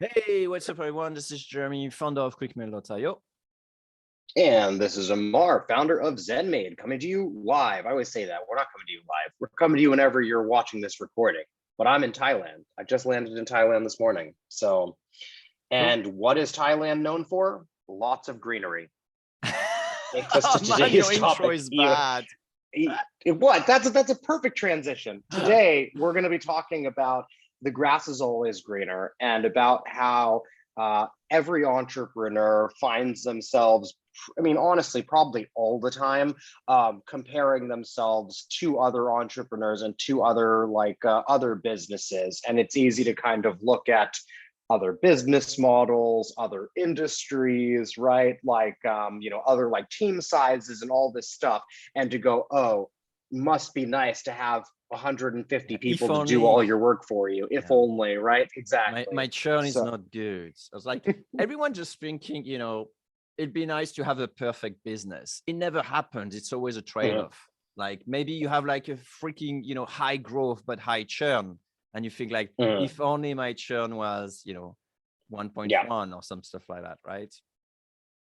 Hey, what's up, everyone? This is Jeremy, founder of QuickMail.io. And this is Amar, founder of ZenMaid, coming to you live. I always say that. We're not coming to you live. We're coming to you whenever you're watching this recording. But I'm in Thailand. I just landed in Thailand this morning. Cool. And what is Thailand known for? Lots of greenery. Takes us to Oh man, today's your intro topic. is bad. What? That's a perfect transition. Today, we're going to be talking about the grass is always greener and about how every entrepreneur finds themselves, I mean, honestly, probably all the time, comparing themselves to other entrepreneurs and to other businesses. And it's easy to kind of look at other business models, other industries, right? Other like team sizes and all this stuff, and to go, oh, must be nice to have 150 If people to do all only. your work for you. If Yeah. only, right? My Exactly. my churn is So, not good. I was like, everyone just thinking, it'd be nice to have a perfect business. It never happens. It's always a mhm, trade-off. Like maybe you have like a freaking, high growth but high churn, and you think like, mhm. if only my churn was, Yeah, 1.1 or some stuff like that, right?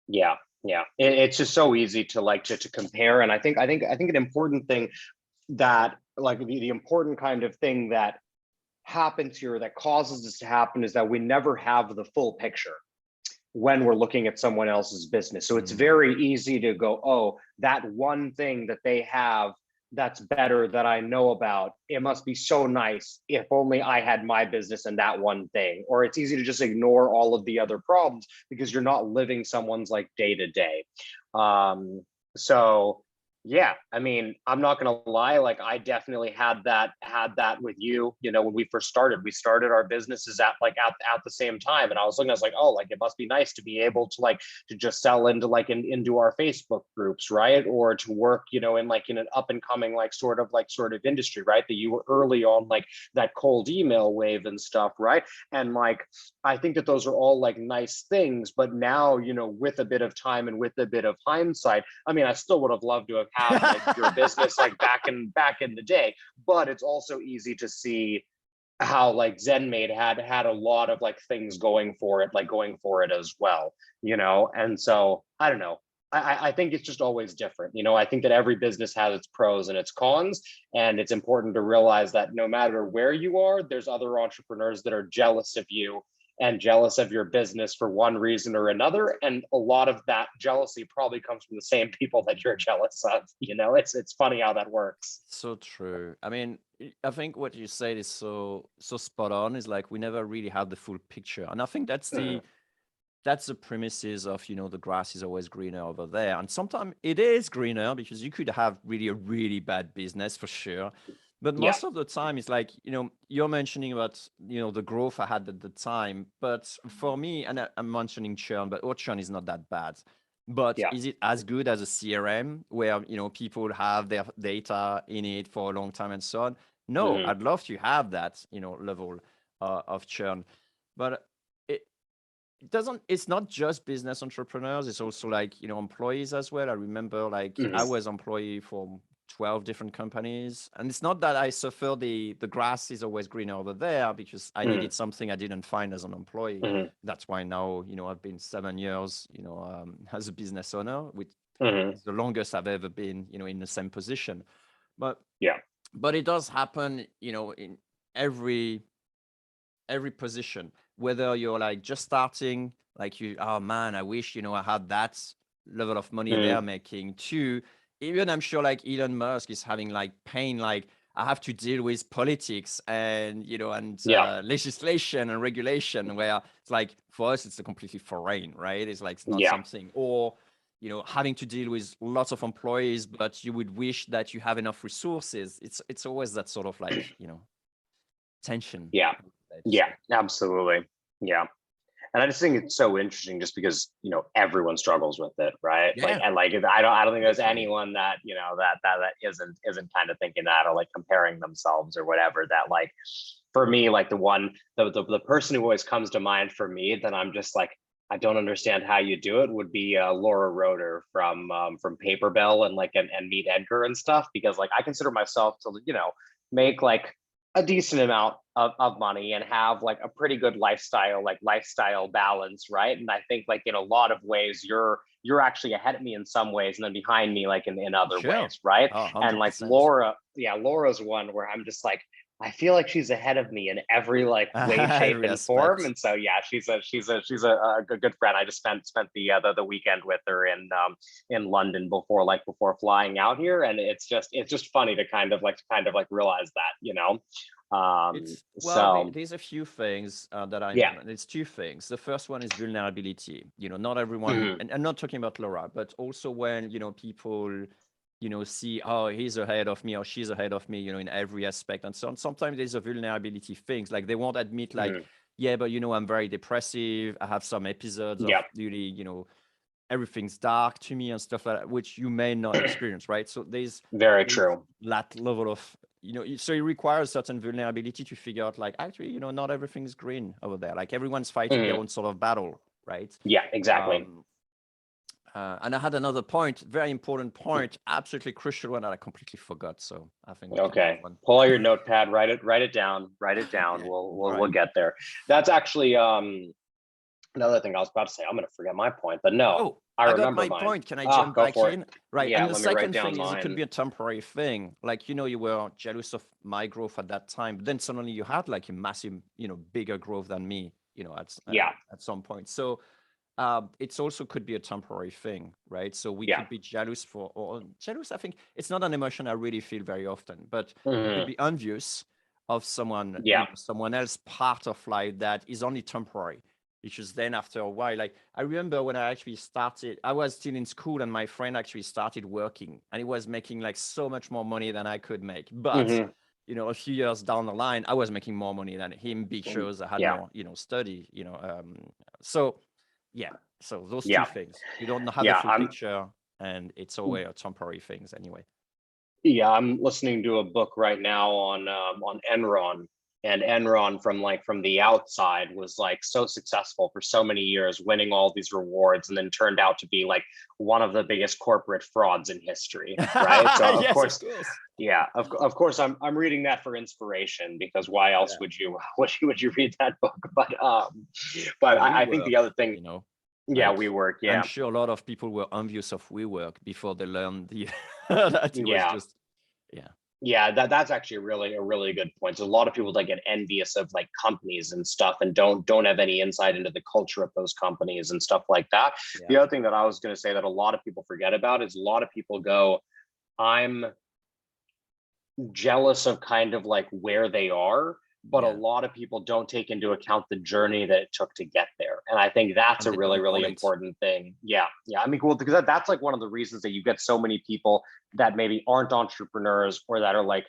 yeah, yeah. It's just so easy to like to compare. And I think an important thing that like the important kind of thing that happens here that causes this to happen is that we never have the full picture when we're looking at someone else's business. So it's Mm. very easy to go, oh, that one thing that they have that's better that I know about, it must be so nice if only I had my business and that one thing. Or it's easy to just ignore all of the other problems because you're not living someone's like day to day. So yeah, I mean, I'm not gonna lie, like I definitely had that with you. When we started our businesses at the same time. And I was like, oh, like it must be nice to be able to like to just sell into our Facebook groups, right? Or to work, in an up and coming like sort of industry, right? That you were early on like that cold email wave and stuff, right? And like I think that those are all like nice things, but now, with a bit of time and with a bit of hindsight, I mean, I still would have loved to have had like your business like back in the day, but it's also easy to see how like ZenMaid had a lot of like things going for it as well, And so I don't know. I think it's just always different. I think that every business has its pros and its cons, and it's important to realize that no matter where you are, there's other entrepreneurs that are jealous of you and jealous of your business for one reason or another. And a lot of that jealousy probably comes from the same people that you're jealous of. It's funny how that works. So true. I mean, I think what you said is so spot on. Is like we never really have the full picture, and I think Mhm. that's the premises of the grass is always greener over there, and sometimes it is greener because you could have really a really bad business for sure, but Yeah. most of the time it's like you're mentioning about the growth I had at the time, but for me, and I'm mentioning churn, but our churn is not that bad. But Yeah. is it as good as a CRM where people have their data in it for a long time and so on? No, Hmm. I'd love to have that level of churn, but it, it doesn't. It's not just business entrepreneurs. It's also like employees as well. I remember like I Hmm. was employee for 12 different companies, and it's not that I suffer the grass is always greener over there because I Hmm. needed something I didn't find as an employee. Hmm. That's why now I've been 7 years as a business owner, which Hmm. is the longest I've ever been in the same position. But Yeah. it does happen in every every position, whether you're like just starting, like oh man, I wish, I had that level of money they're Hmm. making too. Even I'm sure like Elon Musk is having like pain, like I have to deal with politics and, Yeah. legislation and regulation where it's like, for us, it's a completely foreign, right? It's like, it's not Yeah. something, or, having to deal with lots of employees, but you would wish that you have enough resources. It's always that sort of like, tension. Yeah. I'd Yeah. say. Absolutely. Yeah. And I just think it's so interesting just because, everyone struggles with it, right? Like, Yeah, and like, I don't think there's literally. anyone that, that isn't kind of thinking that or like comparing themselves or whatever that like, for me, like the person who always comes to mind for me that I'm just like, I don't understand how you do it would be Laura Roeder from Paper Bell and like and Meet Edgar and stuff because like I consider myself to make like a decent amount of money and have like a pretty good lifestyle, like lifestyle balance, right? And I think like in a lot of ways you're actually ahead of me in some ways and then behind me like in other Sure. ways, right? Oh, And like 100%. Laura, yeah, Laura's one where I'm just like, I feel like she's ahead of me in every like way, shape, Every and form. aspect. And so yeah, she's a good friend. I just spent the weekend with her in London before flying out here, and it's just funny to kind of like realize that, you know. It's well, So there's a few things that are yeah. important. It's two things. The first one is vulnerability. Not everyone, Mhm. and I'm not talking about Laura, but also when people, see, oh, he's ahead of me or she's ahead of me, in every aspect, and so on. Sometimes there's a vulnerability things like they won't admit, like, Mhm. yeah, but I'm very depressive. I have some episodes of Yep. really, everything's dark to me and stuff like that, which you may not experience, right? So Very there's true. that level of, so it requires certain vulnerability to figure out, like, actually, not everything's green over there. Like everyone's fighting their Mhm. own sort of battle, right? Yeah, exactly. Um, and I had another point, very important point, absolutely crucial one that I completely forgot. So I think we can move Okay. on. Pull out your notepad, write it down, write it down. Yeah. We'll All we'll right. we'll get there. That's actually another thing I was about to say. I'm gonna forget my point, but no, Oh, I I got remember my mine. point. Can I Ah, jump go back for it. in? Right. Yeah, And the let me write second down thing is it could mine. be a temporary thing. Like, you were jealous of my growth at that time, but then suddenly you had like a massive, bigger growth than me, Yeah, at some point. So it's also could be a temporary thing, right? So we yeah. could be jealous or jealous. I think it's not an emotion I really feel very often, but we could Mhm. be envious of someone, Yeah. someone else part of life that is only temporary. Because then after a while, like I remember when I actually started, I was still in school and my friend actually started working and he was making like so much more money than I could make. But, Hmm. a few years down the line, I was making more money than him because I had Yeah. more, study, so yeah. So those two Yeah. things, you don't have the Yeah. full picture and it's always a temporary things anyway. I'm listening to a book right now on Enron, and Enron from the outside was like so successful for so many years, winning all these rewards, and then turned out to be like one of the biggest corporate frauds in history, right? So of Yes, of course, course. yeah, of course, I'm reading that for inspiration, because why else Yeah. would you read that book? But Or I think WeWork, the other thing, yeah, like we work, I'm yeah, sure a lot of people were envious of WeWork before they learned that it was yeah. just, yeah. Yeah, that's actually a really good point. So a lot of people that get envious of like companies and stuff and don't have any insight into the culture of those companies and stuff like that. Yeah. The other thing that I was going to say that a lot of people forget about is a lot of people go, I'm jealous of kind of like where they are, but a Yeah. lot of people don't take into account the journey that it took to get there. And I think that's And a they really, don't really want it. important thing. Yeah. Yeah. I mean, cool, because that's like one of the reasons that you get so many people that maybe aren't entrepreneurs or that are like,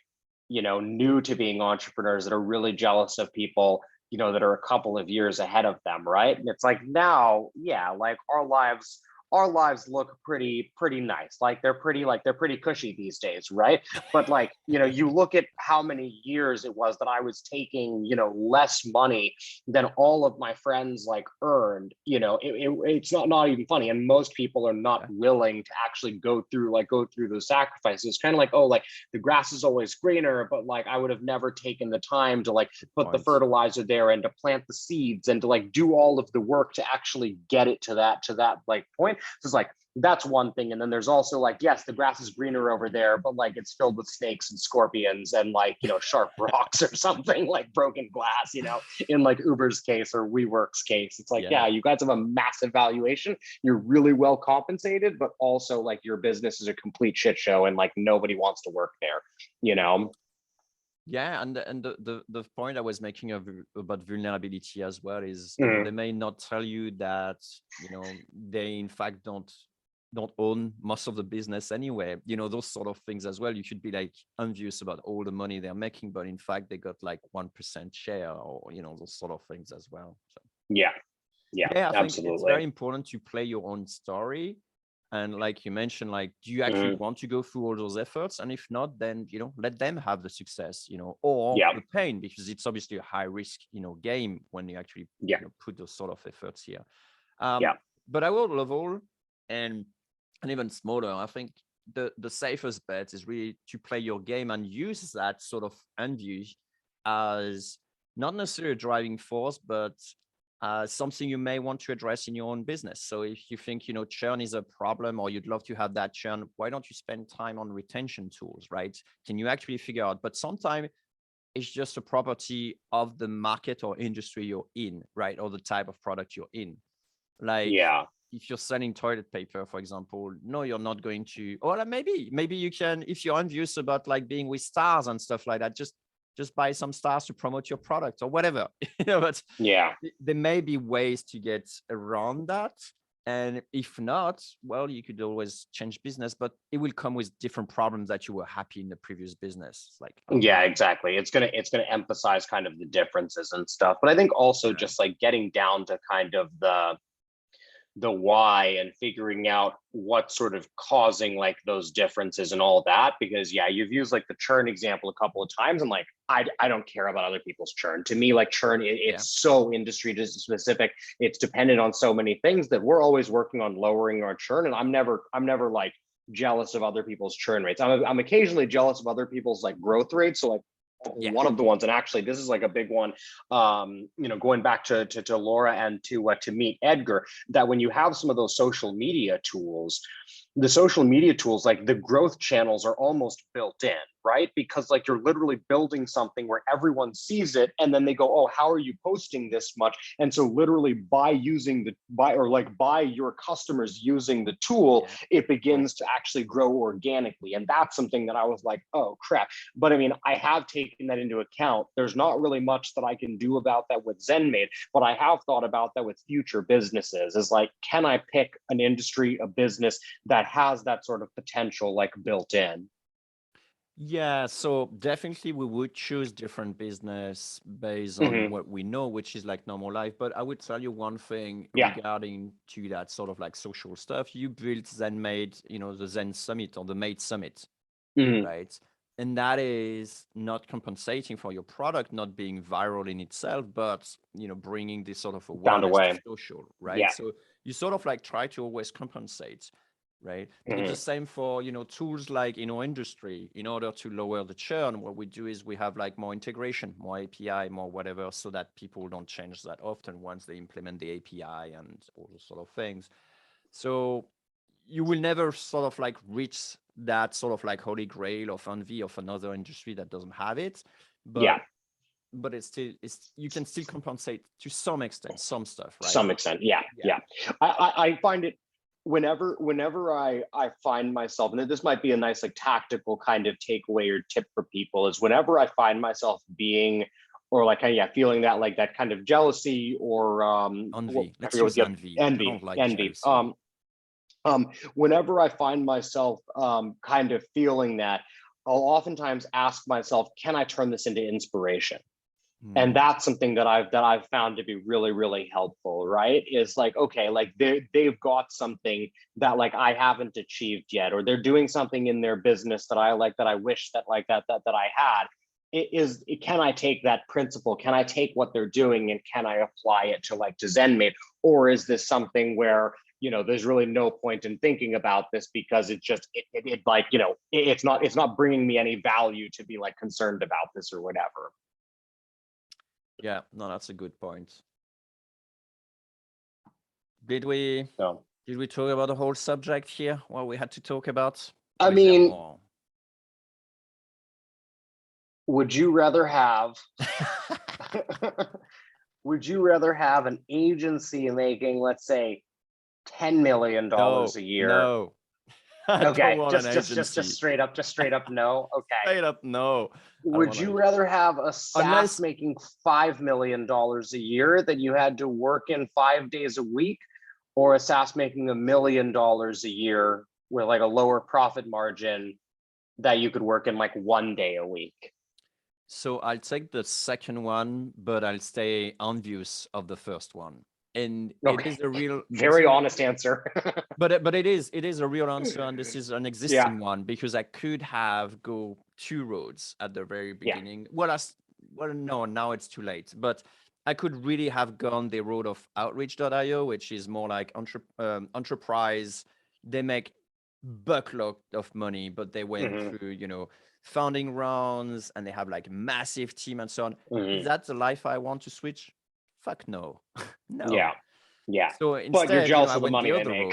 new to being entrepreneurs, that are really jealous of people, that are a couple of years ahead of them. Right. And it's like now, yeah, like our lives look pretty nice. Like they're pretty cushy these days, right? But like, you look at how many years it was that I was taking, less money than all of my friends like earned. It's not even funny, and most people are not Yeah. willing to actually go through those sacrifices. It's kind of like, oh, like the grass is always greener, but like I would have never taken the time to like Good put the point. fertilizer there and to plant the seeds and to like do all of the work to actually get it to that like point. So it's like that's one thing. And then there's also like, yes, the grass is greener over there, but like it's filled with snakes and scorpions and like, sharp rocks or something, like broken glass, in like Uber's case or WeWork's case. It's like, Yeah. yeah, you guys have a massive valuation. You're really well compensated, but also like your business is a complete shit show and like nobody wants to work there, you know? Yeah, and the point I was making about vulnerability as well is, they Mm, may not tell you that, they in fact don't own most of the business anyway. Those sort of things as well. You should be like envious about all the money they're making, but in fact they got like 1% share, or those sort of things as well. So yeah, yeah, yeah, I think it's absolutely. very important to play your own story. And like you mentioned, like, do you actually Mm, want to go through all those efforts? And if not, then, let them have the success, or yeah, the pain, because it's obviously a high risk, game when you actually, yeah, put those sort of efforts here. yeah. But I will level and even smaller. I think the safest bet is really to play your game and use that sort of envy as not necessarily a driving force, but something you may want to address in your own business. So if you think, churn is a problem or you'd love to have that churn, why don't you spend time on retention tools, right? Can you actually figure out? But sometimes it's just a property of the market or industry you're in, right? Or the type of product you're in. Like Yeah. if you're selling toilet paper, for example, no, you're not going to, or like maybe you can, if you're envious about like being with stars and stuff like that, just buy some stars to promote your product or whatever. But Yeah. there may be ways to get around that. And if not, well, you could always change business, but it will come with different problems that you were happy in the previous business. Like, Yeah, exactly. It's gonna emphasize kind of the differences and stuff. But I think also yeah, just like getting down to kind of the why and figuring out what's sort of causing like those differences and all that, because yeah, you've used like the churn example a couple of times, and like I don't care about other people's churn. To me, like churn, yeah, it's so industry specific. It's dependent on so many things that we're always working on lowering our churn, and I'm never like jealous of other people's churn rates. I'm occasionally jealous of other people's like growth rates. So like yeah, one of the ones, and actually this is like a big one, going back to Laura and to meet Edgar, that when you have some of those social media tools, the social media tools, like the growth channels are almost built in, right? Because like you're literally building something where everyone sees it and then they go, oh, how are you posting this much? And so literally by your customers using the tool, yeah. it Cool. begins to actually grow organically. And that's something that I was like, oh crap. But I mean, I have taken that into account. There's not really much that I can do about that with ZenMaid, but I have thought about that with future businesses. Is like, can I pick an industry, a business that has that sort of potential like built in? Yeah, so definitely we would choose different business based on Hmm. what we know, which is like normal life. But I would tell you one thing Yeah. regarding to that sort of like social stuff. You built ZenMaid, the Zen Summit or the Made Summit, Hmm. right? And that is not compensating for your product not being viral in itself, but bringing this sort of Found a awareness to way. social, right? Yeah. So you sort of like try to always compensate, right? It's the Hmm. same for tools like in our industry. In order to lower the churn, what we do is we have like more integration, more API, more whatever, so that people don't change that often once they implement the API and all those sort of things. So you will never sort of like reach that sort of like holy grail of envy of another industry that doesn't have it, Yeah. but it's you can still compensate to some extent some stuff, To right? some extent. Yeah. Yeah, Yeah. I find it whenever I find myself, and this might be a nice like tactical kind of takeaway or tip for people, is whenever I find myself being or like yeah, feeling that like that kind of jealousy or envy. I Let's forget what use the other envy. I don't envy, like envy. jealousy. Whenever I find myself kind of feeling that, I'll oftentimes ask myself, can I turn this into inspiration? And Hmm. that's something that I've found to be really really helpful, right? Is like, okay, like they've got something that like I haven't achieved yet, or they're doing something in their business that I like, that I wish that like that I had. Can I take that principle, can I take what they're doing and can I apply it to ZenMaid? Or is this something where there's really no point in thinking about this because it's just like it's not bringing me any value to be like concerned about this or whatever. Yeah, no, that's a good point. Did we So did we talk about the whole subject here? What we had to talk about, I or is there mean, more? would you rather have would you rather have an agency making, let's say, $10 million a No, year? no. I don't Okay, want an just agency. straight up no. Okay. Straight up, no. I don't Would want an you agency. rather have a SaaS Unless, making $5 million a year that you had to work in 5 days a week, or a SaaS making $1 million a year with like a lower profit margin that you could work in like 1 day a week? so I'll take the second one, but I'll stay envious of the first one. And it Okay, is a real, very honest answer. but it is a real answer, and this is an Yeah, existing one because I could have go two roads at the very yeah, beginning. Well, no, now it's too late. But I could really have gone the road of Outreach.io, which is more like enterprise. They make buckload of money, but they went Hmm. through, founding rounds and they have like massive team and so on. Is Hmm. that the life I want to switch? Fuck no. Yeah. No. Yeah. So But you're instead, jealous I of the went the money they other make.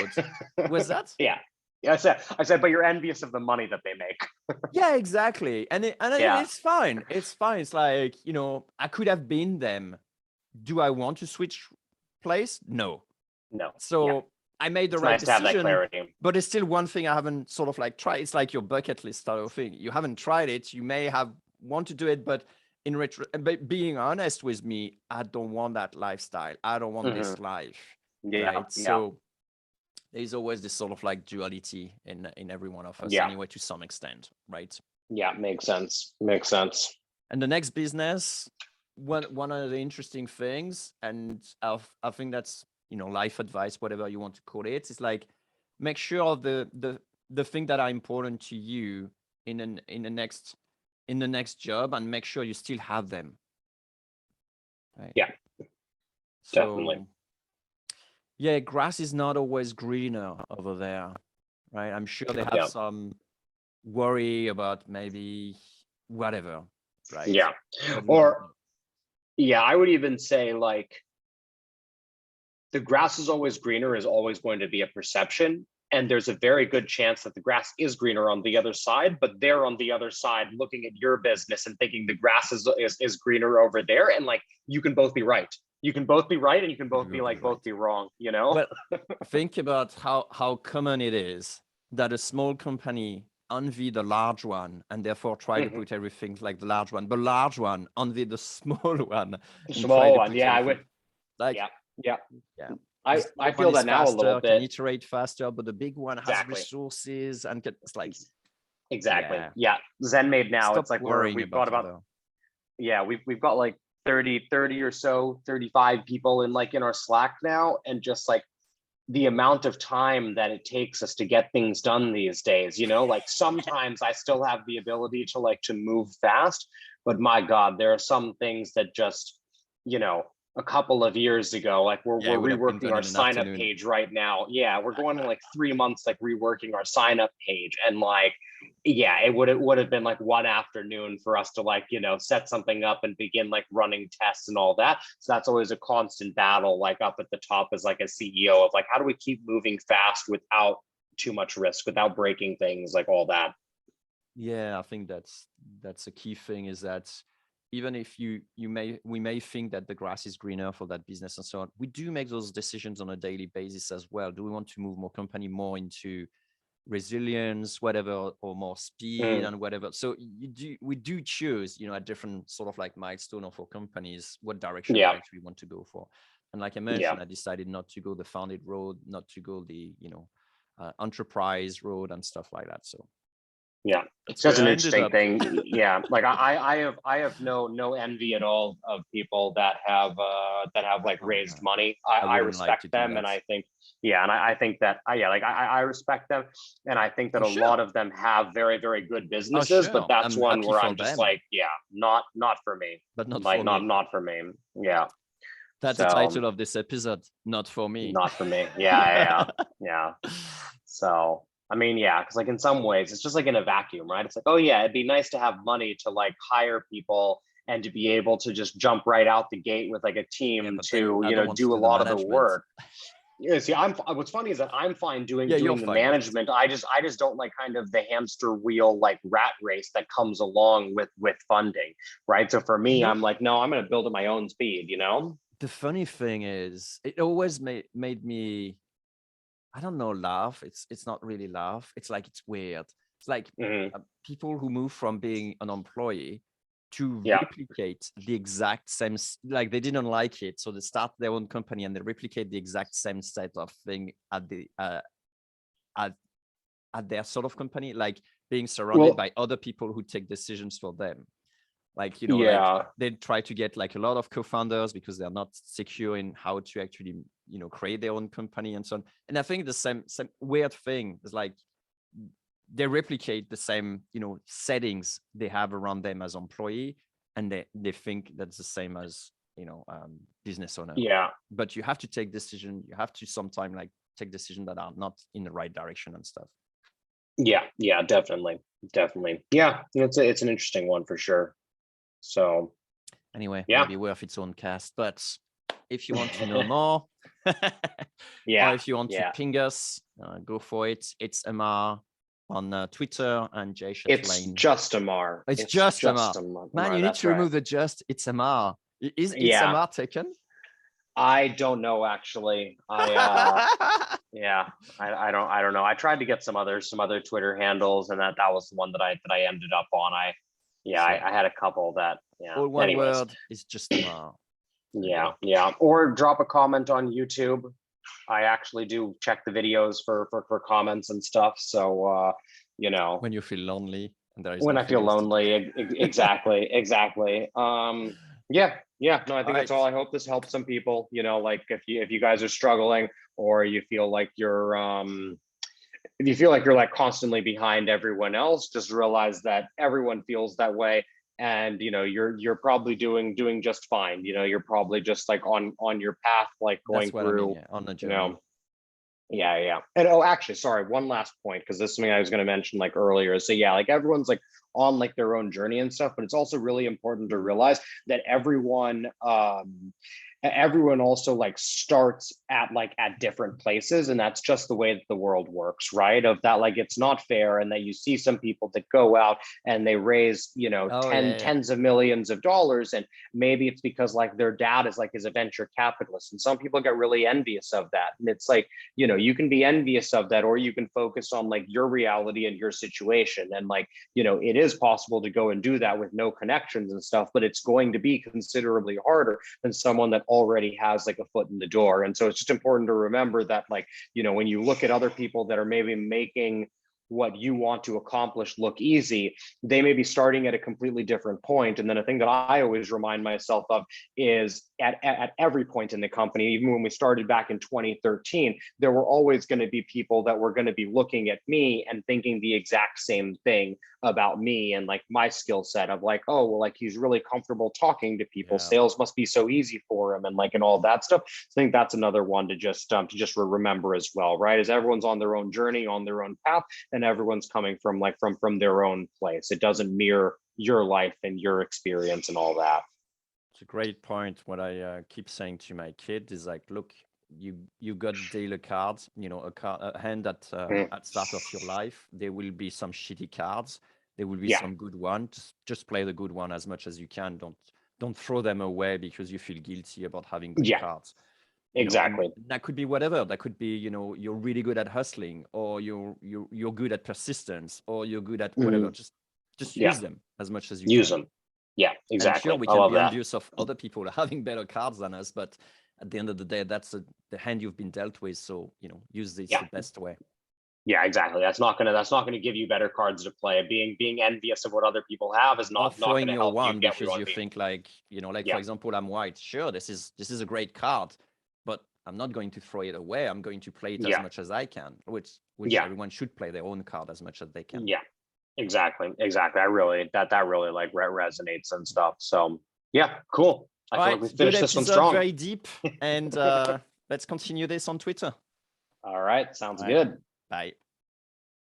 road. Was that? Yeah. Yeah, I said, but you're envious of the money that they make. Yeah, exactly. And Yeah. it's fine. It's fine. It's like, I could have been them. Do I want to switch place? No. No. Yeah. So I made the It's right nice to have that decision, clarity. but it's still one thing I haven't sort of like tried. It's like your bucket list style of thing. You haven't tried it. You may have want to do it, but being honest with me, I don't want that lifestyle. I don't want Hmm. this life, Yeah. right? Yeah. So there's always this sort of like duality in every one of us Yeah. anyway, to some extent, right? Yeah. Makes sense. Makes sense. And the next business, one of the interesting things, and I think that's life advice, whatever you want to call it, is like make sure the thing that are important to you in the next job, and make sure you still have them, right? Yeah. Definitely. So yeah, grass is not always greener over there, right? I'm sure they have Yeah. some worry about maybe whatever, right? Yeah. But we don't Or know. yeah, I would even say like the grass is always greener is always going to be a perception. And there's a very good chance that the grass is greener on the other side, but they're on the other side looking at your business and thinking the grass is greener over there. And like you can both be right. You can both be right and you can You both could be be like both right. be wrong, you know? Well, think about how common it is that a small company envy the large one and therefore try to Hmm. put everything like the large one. The large one envy the small one and try Small to one. put Yeah, I everything would. like, Yeah. Yeah. yeah. The I small one feel is that now a little faster, can bit. iterate faster, but the big one has Exactly. resources and it's like, Exactly. yeah, Yeah. ZenMaid now, stop it's like worrying we've got about about, other. yeah, we've got like 30 or so, 35 people in our Slack now. And just like the amount of time that it takes us to get things done these days, like sometimes I still have the ability to move fast, but my God, there are some things that just, you know, a couple of years ago, like Yeah, we're it would have been reworking done our in an sign up afternoon. page right now. Yeah, we're going in like 3 months, like reworking our sign up page. And like, yeah, it would have been like one afternoon for us to like, set something up and begin like running tests and all that. So that's always a constant battle, like up at the top as like a CEO of like, how do we keep moving fast without too much risk, without breaking things, like all that. Yeah, I think that's a key thing, is that even if we may think that the grass is greener for that business and so on, we do make those decisions on a daily basis as well. Do we want to move more company more into resilience, whatever, or more speed Mm, and whatever? So we do choose, at different sort of like milestone of our companies, what direction we yeah, actually want to go for. And like I yeah, mentioned, I decided not to go the founded road, not to go the enterprise road and stuff like that. So yeah. that's So that's where an I ended interesting up. thing. Yeah, like I have no envy at all of people that have like Oh, raised money. I I I wouldn't like respect to do them, that. and I think, yeah, and I think that yeah, like I respect them, and I think that Oh, a sure. lot of them have very very good Oh, businesses, but sure. that's I'm one happy where for I'm just them, like, yeah, not for me, but not like for me. not for me. Yeah, That's the so title of this episode. Not for me. not for me. Yeah. Yeah. So, I mean, yeah, because like in some ways, it's just like in a vacuum, right? It's like, oh yeah, it'd be nice to have money to like hire people and to be able to just jump right out the gate with like a Yeah, team but then to, I don't want to do a do the lot of the management. work. Yeah, see, what's funny is that I'm fine doing Yeah, you're doing the fine with it. management. I just don't like kind of the hamster wheel like rat race that comes along with funding, right? So for You me, know, I'm like, no, I'm going to build at my own speed, you know? the funny thing is, it always made me, I don't know, laugh. It's not really laugh. It's like it's weird. It's like Hmm. people who move from being an employee to Yeah. replicate the exact same, like they didn't like it, so they start their own company and they replicate the exact same set of thing at at their sort of company, like being surrounded Well, by other people who take decisions for them. Like, like yeah. they try to get like a lot of co-founders because they're not secure in how to actually, create their own company and so on. And I think the same weird thing is like they replicate the same, settings they have around them as employee, and they think that's the same as, business owner. Yeah. But you have to take decision. You have to sometimes like take decisions that are not in the right direction and stuff. Yeah, definitely. Yeah, it's an interesting one for sure. So Anyway, yeah, maybe worth its own cast. But if you want to know more, or yeah, if you want to yeah. ping us, go for it. It's Amar on Twitter and Jay It's Chatelain. just Amar. It's It's just just Amar. Amar. Man, you need That's to right. remove the just. It's Amar. Is it's Yeah, Amar taken? I don't know actually. Yeah, I don't know. I tried to get some other Twitter handles, and that was the one that I ended up on. So I had a couple that, yeah. all one Anyways, word is just Amar. There you yeah, go. yeah. Or drop a comment on YouTube. I actually do check the videos for comments and stuff. So you know, When you feel lonely and there is when I nothing feel else to do. lonely, exactly. Yeah, yeah. No, I All think that's right. all. I hope this helps some people. You know, like if you guys are struggling, or you feel like you're if you feel like you're like constantly behind everyone else, just realize that everyone feels that way. And you know, you're probably doing just fine. You know, you're probably just like on your path, like That's going what I mean. through, Yeah, on the you journey. know. Yeah, yeah. And oh, actually, sorry, one last point, because this is something I was going to mention like earlier. So yeah, like everyone's like on like their own journey and stuff, but it's also really important to realize that everyone also like starts at different places, and that's just the way that the world works, right? Of that, like it's not fair, and that you see some people that go out and they raise, you know, Oh yeah. tens of millions of dollars, and maybe it's because like their dad is a venture capitalist, and some people get really envious of that. And it's like, you know, you can be envious of that, or you can focus on like your reality and your situation. And like, you know, it is possible to go and do that with no connections and stuff, but it's going to be considerably harder than someone that already has like a foot in the door. And so it's just important to remember that, like, you know, when you look at other people that are maybe making what you want to accomplish look easy, they may be starting at a completely different point. And then a thing that I always remind myself of is at every point in the company, even when we started back in 2013, there were always going to be people that were going to be looking at me and thinking the exact same thing about me and like my skill set of like, oh, well, like he's really comfortable talking to people. Yeah. Sales must be so easy for him, and all that stuff. So I think that's another one to just remember as well, right? Is everyone's on their own journey, on their own path, and everyone's coming from like from their own place. It doesn't mirror your life and your experience and all that. It's a great point. What I keep saying to my kid is like, look, you got dealer cards, you know, a hand Mm. at start of your life. There will be some shitty cards. There will be Yeah, some good ones. Just play the good one as much as you can. Don't throw them away because you feel guilty about having good yeah, cards. You know, and exactly. that could be whatever. That could be, you know, you're really good at hustling, or you're good at persistence, or you're good at whatever. Mhm. Just Yeah, use them as much as you use can. them. Yeah, And sure, exactly. we I can love be that. envious of other people having better cards than us, but at the end of the day, that's the hand you've been dealt with. So, you know, use this Yeah, the best way. yeah, exactly. That's not gonna give you better cards to play. Being envious of what other people have is Or not throwing gonna your help you one get where you because want you to be. think like, you know, like for Yeah, example, I'm white. Sure, this is a great card, but I'm not going to throw it away. I'm going to play it as yeah, much as I can, which yeah, everyone should play their own card as much as they can. yeah. Exactly. I really that really like resonates and stuff. So yeah, cool. I All feel like right, we good finished this one episode, strong. very deep, and let's continue this on Twitter. All right, sounds All right, good. bye.